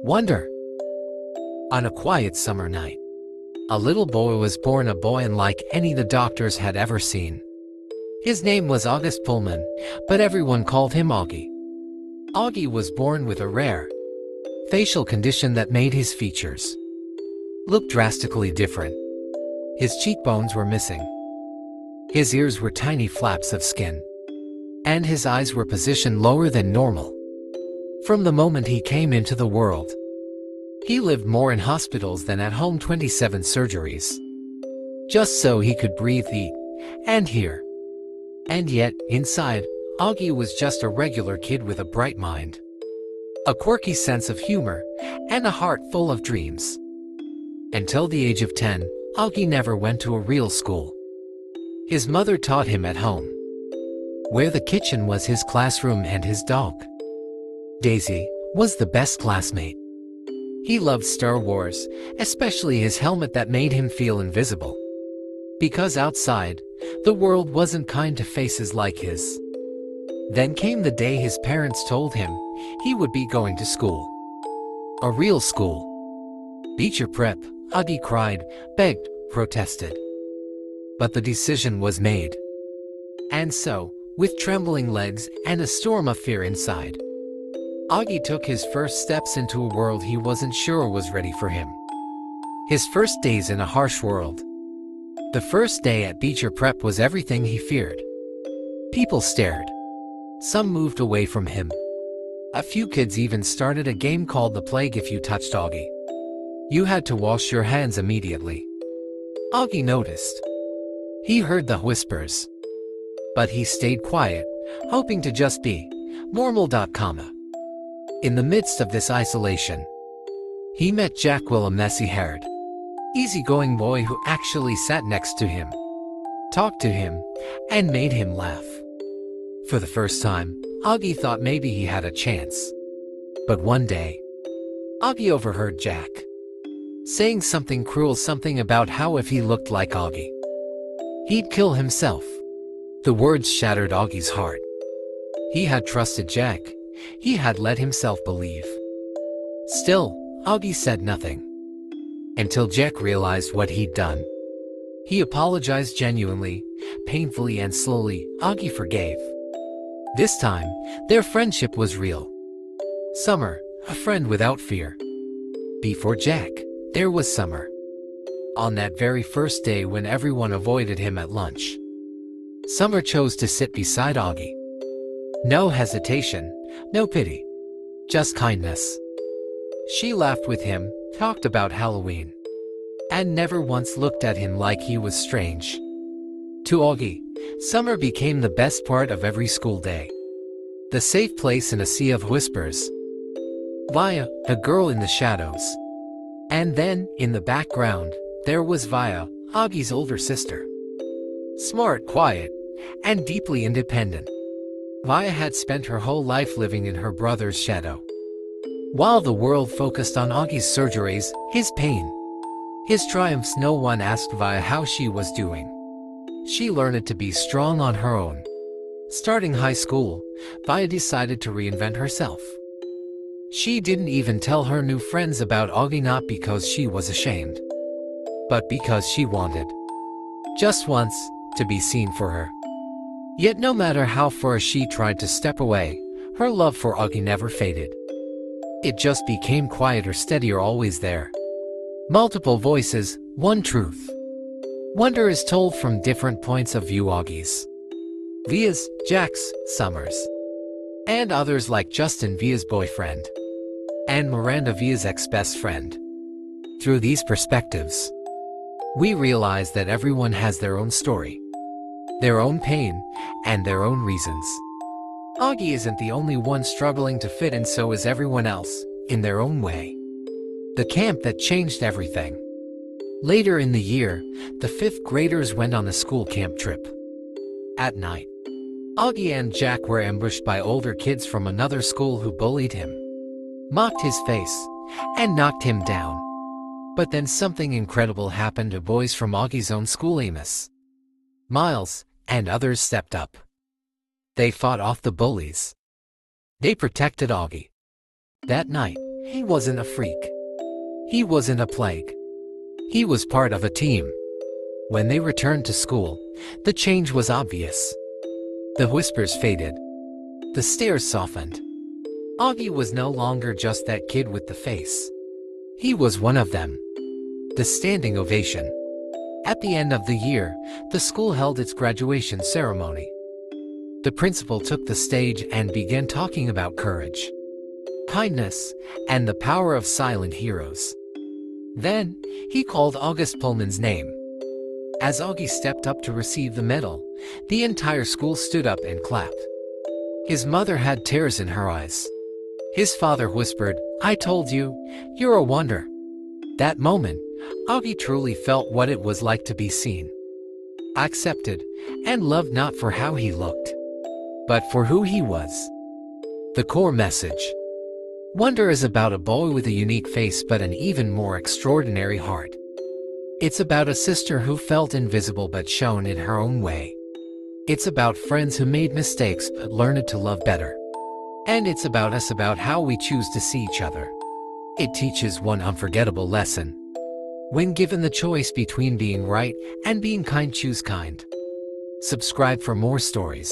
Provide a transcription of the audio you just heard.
Wonder. On a quiet summer night, a little boy was born, a boy unlike any the doctors had ever seen. His name was August Pullman, but everyone called him Auggie. Auggie was born with a rare facial condition that made his features look drastically different. His cheekbones were missing. His ears were tiny flaps of skin. And his eyes were positioned lower than normal. From the moment he came into the world, he lived more in hospitals than at home, 27 surgeries, just so he could breathe, eat, and hear. And yet, inside, Auggie was just a regular kid with a bright mind, a quirky sense of humor, and a heart full of dreams. Until the age of 10, Auggie never went to a real school. His mother taught him at home, where the kitchen was his classroom, and his dog, Daisy, was the best classmate. He loved Star Wars, especially his helmet that made him feel invisible. Because outside, the world wasn't kind to faces like his. Then came the day his parents told him he would be going to school. A real school. Beecher Prep, Auggie cried, begged, protested. But the decision was made. And so, with trembling legs and a storm of fear inside, Auggie took his first steps into a world he wasn't sure was ready for him. His first days in a harsh world. The first day at Beecher Prep was everything he feared. People stared. Some moved away from him. A few kids even started a game called the Plague. If you touched Auggie, you had to wash your hands immediately. Auggie noticed. He heard the whispers. But he stayed quiet, hoping to just be normal. In the midst of this isolation, he met Jack, a messy-haired, easygoing boy who actually sat next to him, talked to him, and made him laugh. For the first time, Auggie thought maybe he had a chance. But one day, Auggie overheard Jack saying something cruel, something about how if he looked like Auggie, he'd kill himself. The words shattered Auggie's heart. He had trusted Jack. He had let himself believe. Still, Auggie said nothing. Until Jack realized what he'd done. He apologized genuinely, painfully, and slowly. Auggie forgave. This time, their friendship was real. Summer, a friend without fear. Before Jack, there was Summer. On that very first day when everyone avoided him at lunch, Summer chose to sit beside Auggie. No hesitation, no pity, just kindness. She laughed with him, talked about Halloween, and never once looked at him like he was strange. To Auggie, Summer became the best part of every school day. The safe place in a sea of whispers. Via, a girl in the shadows. And then, in the background, there was Via, Auggie's older sister. Smart, quiet, and deeply independent. Via had spent her whole life living in her brother's shadow. While the world focused on Auggie's surgeries, his pain, his triumphs, no one asked Via how she was doing. She learned to be strong on her own. Starting high school, Via decided to reinvent herself. She didn't even tell her new friends about Auggie, not because she was ashamed, but because she wanted, just once, to be seen for her. Yet no matter how far she tried to step away, her love for Auggie never faded. It just became quieter, steadier, always there. Multiple voices, one truth. Wonder is told from different points of view. Auggie's, Via's, Jack's, Summer's, and others like Justin, Via's boyfriend, and Miranda, Via's ex-best friend. Through these perspectives, we realize that everyone has their own story, their own pain, and their own reasons. Auggie isn't the only one struggling to fit in, so is everyone else, in their own way. The camp that changed everything. Later in the year, the 5th graders went on a school camp trip. At night, Auggie and Jack were ambushed by older kids from another school who bullied him, mocked his face, and knocked him down. But then something incredible happened to boys from Auggie's own school. Amos, Miles, and others stepped up. They fought off the bullies. They protected Auggie. That night, He wasn't a freak. He wasn't a plague. He was part of a team. When they returned to school, the change was obvious. The whispers faded. The stares softened. Auggie was no longer just that kid with the face. He was one of them. The standing ovation. At the end of the year, the school held its graduation ceremony. The principal took the stage and began talking about courage, kindness, and the power of silent heroes. Then, he called August Pullman's name. As Auggie stepped up to receive the medal, the entire school stood up and clapped. His mother had tears in her eyes. His father whispered, "I told you, you're a wonder." That moment, Auggie truly felt what it was like to be seen, accepted, and loved not for how he looked, but for who he was. The core message. Wonder is about a boy with a unique face but an even more extraordinary heart. It's about a sister who felt invisible but shone in her own way. It's about friends who made mistakes but learned to love better. And it's about us, about how we choose to see each other. It teaches one unforgettable lesson. When given the choice between being right and being kind, choose kind. Subscribe for more stories.